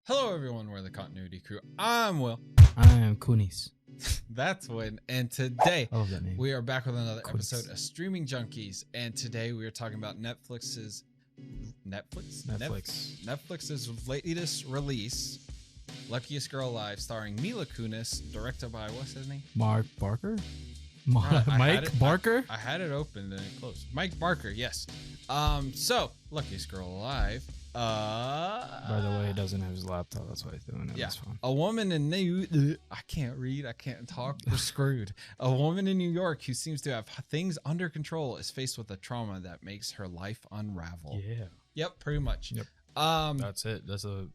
Hello, everyone. We're the Continuity Crew. I'm Will. I am Kunis. That's Win. And today I love that name. we are back with another Kunis. episode of Streaming Junkies. And today we are talking about Netflix's latest release, Luckiest Girl Alive, starring Mila Kunis, directed by what's his name? Mark Barker. Mike Barker. I had it open and it closed. Mike Barker. Yes. So Luckiest Girl Alive. By the way, he doesn't have his laptop. That's why he's doing it. Yeah. That's fine. A woman in I can't read, I can't talk, we're screwed. A woman in New York who seems to have things under control is faced with a trauma that makes her life unravel. Yeah. Yep, pretty much. Yep. That's it. That's a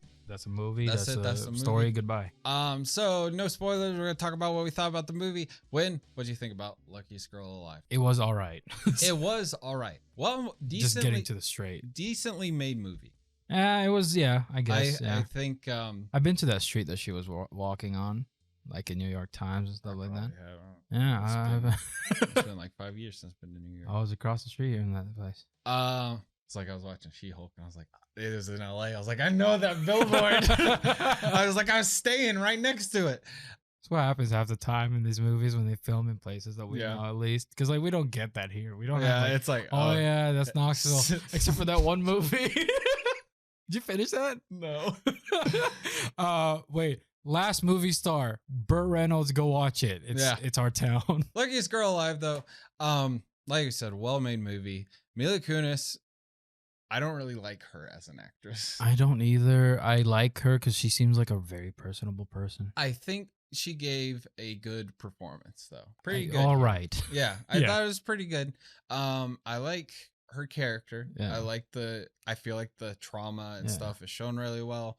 movie. That's a movie. Story. Goodbye. So no spoilers. We're gonna talk about what we thought about the movie. Win, what do you think about Luckiest Girl Alive? It was all right. It was all right. Well, Just getting to the straight. Decently made movie. It was, yeah, I guess. I think I've been to that street that she was walking on, like in New York Times and stuff like that. Yeah, it's been like 5 years since I've been to New York. I was across the street in that place. It's like I was watching She-Hulk and I was like, it was in LA. I was like, I know that billboard. I was like, I was staying right next to it. That's what happens half the time in these movies when they film in places that we know, at least, because like we don't get that here. We don't. Yeah, have, it's like, oh yeah, that's Knoxville. Except for that one movie. Did you finish that? No. Wait. Last movie star, Burt Reynolds. Go watch it. It's our town. Luckiest Girl Alive, though. Like you said, well-made movie. Mila Kunis. I don't really like her as an actress. I don't either. I like her because she seems like a very personable person. I think she gave a good performance, though. Pretty good. All right. Yeah, I thought it was pretty good. I like her character. Yeah. I feel like the trauma and stuff is shown really well.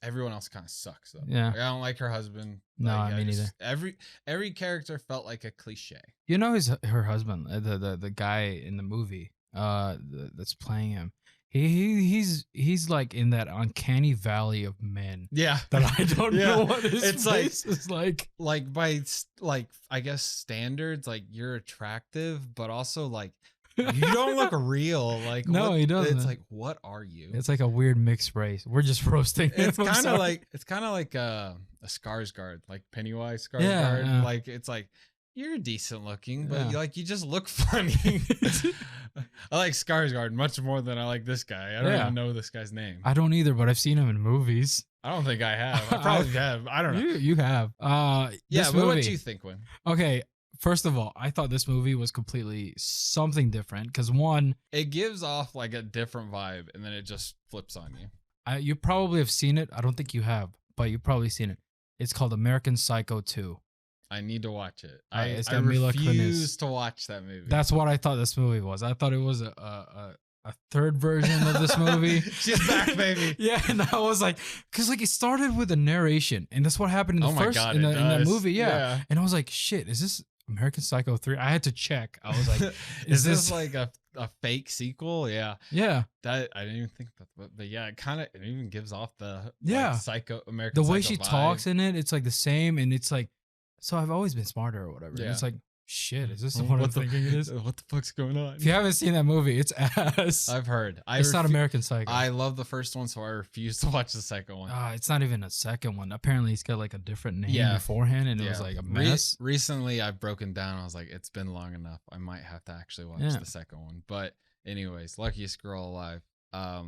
Everyone else kind of sucks though. Yeah. Like, I don't like her husband. No, like, I mean neither. Every character felt like a cliche. You know her husband, the guy in the movie that's playing him. He's like in that uncanny valley of men. Yeah. That I don't know what his face is like. Like by I guess standards, like you're attractive, but also like you don't look real. Like no, he doesn't. It's like, what are you? It's like a weird mixed race. We're just roasting him. It's kind of like a Skarsgård, like Pennywise Skarsgård. Yeah. Like it's like you're decent looking, but you just look funny. I like Skarsgård much more than I like this guy. I don't even know this guy's name. I don't either, but I've seen him in movies. I don't think I have. I probably have. I don't know. You have. Yeah, but what do you think, Win? Okay. First of all, I thought this movie was completely something different because one, it gives off like a different vibe and then it just flips on you. You probably have seen it. I don't think you have, but you've probably seen it. It's called American Psycho 2. I need to watch it. I refuse to watch that movie. That's what I thought this movie was. I thought it was a third version of this movie. She's back, baby. Yeah, and I was like, because like it started with a narration, and that's what happened in the first in the movie. Yeah, and I was like, shit, is this American Psycho 3? I had to check. I was like, is this like a fake sequel? Yeah. That I didn't even think about, but yeah, it even gives off the Psycho American. The way Psycho she vibe. talks in it, it's like the same, and it's like, so I've always been smarter or whatever. Yeah. And it's like, shit, is this what I'm thinking it is? What the fuck's going on? If you haven't seen that movie, it's ass. I've heard. It's not American Psycho. I love the first one, so I refuse to watch the second one. It's not even a second one. Apparently, it's got like a different name beforehand, and it was like a mess. Recently, I've broken down. I was like, it's been long enough. I might have to actually watch the second one. But anyways, Luckiest Girl Alive.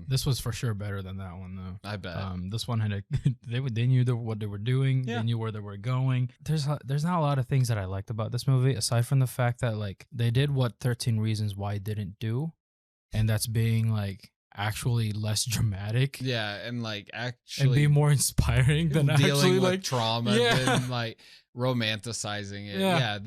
This was for sure better than that one, though. I bet. This one had they knew what they were doing. Yeah. They knew where they were going. There's not a lot of things that I liked about this movie, aside from the fact that like they did what 13 Reasons Why didn't do, and that's being like actually less dramatic. Yeah, and like actually and be more inspiring than dealing actually with like trauma than like romanticizing it. Yeah,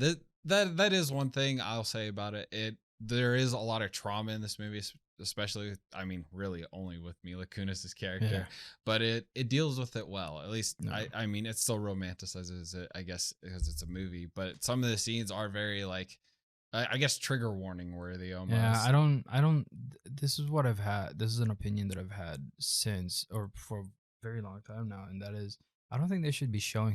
that is one thing I'll say about it. There is a lot of trauma in this movie, especially, I mean, really only with Mila Kunis' character, but it deals with it well. At least, I mean, it still romanticizes it, I guess, because it's a movie, but some of the scenes are very, like, I guess, trigger warning worthy almost. Yeah, I don't, this is what I've had. This is an opinion that I've had since, or for a very long time now, and that is, I don't think they should be showing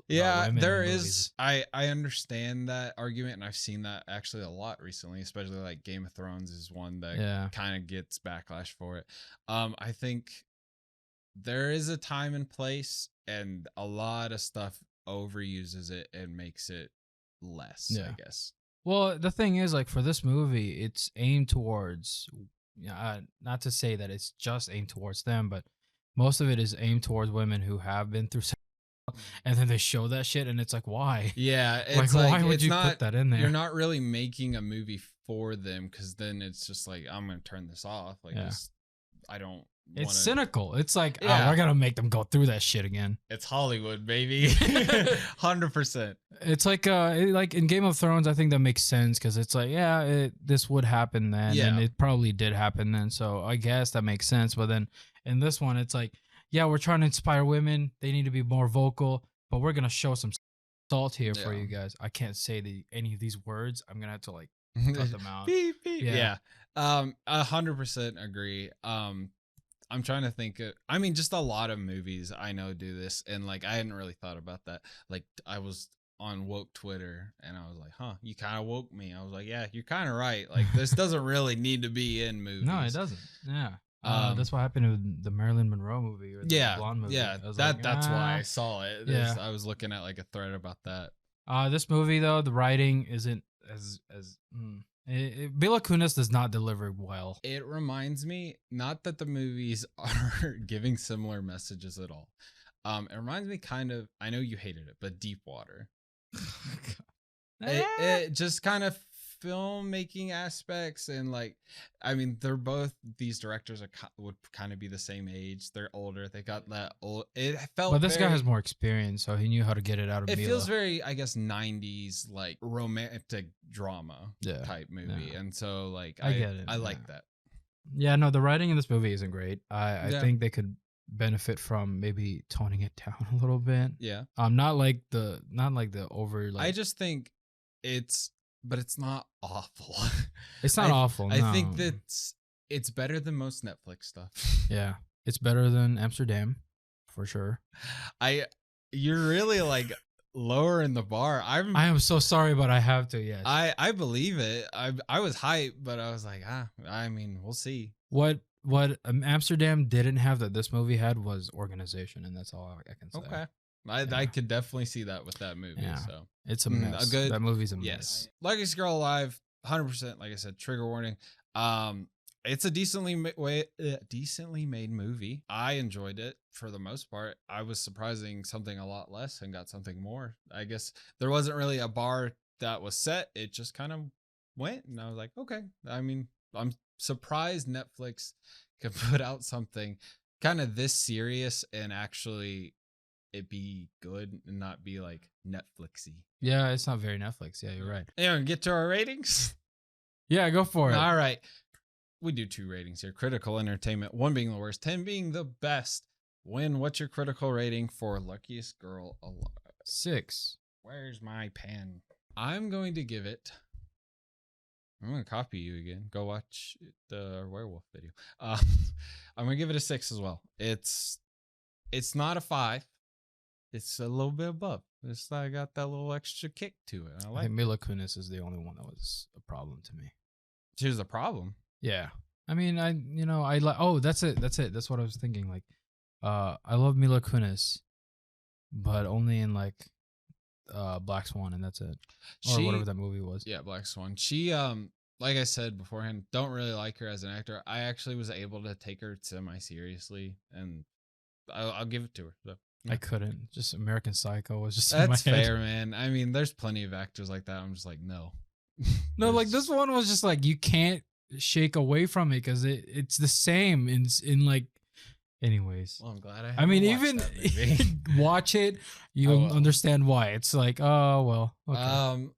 there is I understand that argument, and I've seen that actually a lot recently, especially like Game of Thrones is one that kind of gets backlash for it. I think there is a time and place, and a lot of stuff overuses it and makes it less, I guess. Well, the thing is, like, for this movie, it's aimed towards, not to say that it's just aimed towards them, but most of it is aimed towards women who have been through and then they show that shit and it's like, why? Yeah, it's like, why would you put that in there? You're not really making a movie for them, because then it's just like, I'm gonna turn this off. Like, I don't. It's cynical. It's like, oh, we're gonna make them go through that shit again. It's Hollywood, baby. 100%. It's like in Game of Thrones, I think that makes sense, because it's like, this would happen then, and it probably did happen then, so I guess that makes sense. But then in this one, it's like, we're trying to inspire women. They need to be more vocal, but we're gonna show some salt here for you guys. I can't say any of these words. I'm gonna have to like cut them out. Beep, beep. Yeah. 100% agree. I'm trying to think. I mean, just a lot of movies I know do this, and like I hadn't really thought about that. Like, I was on woke Twitter, and I was like, "Huh, you kind of woke me." I was like, "Yeah, you're kind of right. Like, this doesn't really need to be in movies." No, it doesn't. Yeah. That's what happened with the Marilyn Monroe movie or the Blonde movie. Yeah, that's why I saw it. Yeah. I was looking at like a thread about that. This movie though, the writing isn't as Mila Kunis does not deliver well. It reminds me, not that the movies are giving similar messages at all. It reminds me kind of, I know you hated it, but Deep Water. It just kind of filmmaking aspects, and like, I mean, they're both, these directors would kind of be the same age. They're older. They got that old. It felt, but this guy has more experience, so he knew how to get it out of. It feels very, I guess, 90s like romantic drama type movie, and so like I get it. I like that. Yeah, no, the writing in this movie isn't great. I think they could benefit from maybe toning it down a little bit. Yeah. Not like the over. Like, I just think but it's not awful. It's not awful. I think that it's better than most Netflix stuff. Yeah, it's better than Amsterdam, for sure. You're really like lowering the bar. I am so sorry, but I have to. Yes, I believe it. I was hyped, but I was like, I mean, we'll see. What Amsterdam didn't have that this movie had was organization, and that's all I can say. Okay. I could definitely see that with that movie. Yeah. So it's a mess. That movie's a mess. Yes. Luckiest Girl Alive, 100%. Like I said, trigger warning. It's a decently made movie. I enjoyed it for the most part. I was surprising something a lot less and got something more. I guess there wasn't really a bar that was set. It just kind of went, and I was like, okay. I mean, I'm surprised Netflix could put out something kind of this serious and actually it be good and not be like Netflixy. Yeah, it's not very Netflix. Yeah, you're right. Yeah, get to our ratings. Yeah, go for it. All right. We do 2 ratings here. Critical entertainment, 1 being the worst, 10 being the best. What's your critical rating for Luckiest Girl Alive? 6. Where's my pen? I'm going to give it, I'm going to copy you again. Go watch the werewolf video. I'm going to give it a 6 as well. It's not a 5. It's a little bit above. It's like got that little extra kick to it. I think Mila Kunis is the only one that was a problem to me. She was a problem. Yeah. I mean, I like. Oh, that's it. That's what I was thinking. Like, I love Mila Kunis, but only in like, Black Swan, and that's it. Or whatever that movie was. Yeah, Black Swan. She, like I said beforehand, don't really like her as an actor. I actually was able to take her semi-seriously, and I'll give it to her. So. I couldn't. Just American Psycho was just. That's fair, man. I mean, there's plenty of actors like that. I'm just like, no. No, like this one was just like you can't shake away from it because it's the same in like. Anyways, well, I'm glad I mean, even watch it, you'll understand why. It's like, oh well. Okay.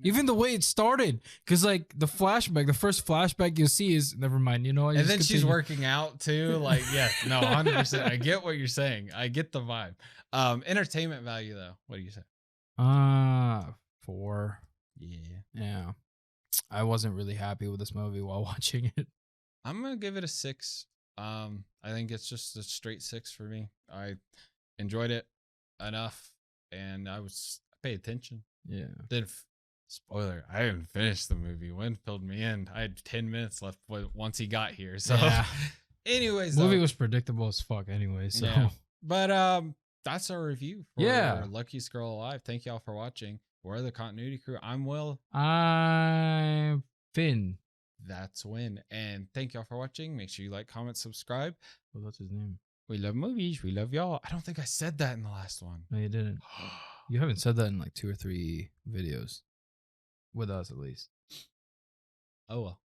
Even the way it started, because like the first flashback you'll see is never mind. And then she's working out too. Like, yeah, no, 100%. I get what you're saying. I get the vibe. Entertainment value though. What do you say? 4. Yeah. I wasn't really happy with this movie while watching it. I'm gonna give it a 6. I think it's just a straight 6 for me. I enjoyed it enough, and I paid attention. Yeah. Spoiler, I didn't finish the movie. Wind filled me in. I had 10 minutes left once he got here. So Anyways, movie was predictable as fuck anyway. So, yeah. But that's our review for Yeah. Luckiest Girl Alive. Thank y'all for watching. We're the Continuity Crew. I'm Will. I'm Finn. That's Win. And thank y'all for watching. Make sure you like, comment, subscribe. Well, that's his name. We love movies. We love y'all. I don't think I said that in the last one. No, you didn't. You haven't said that in like 2 or 3 videos. With us, at least. Oh, well.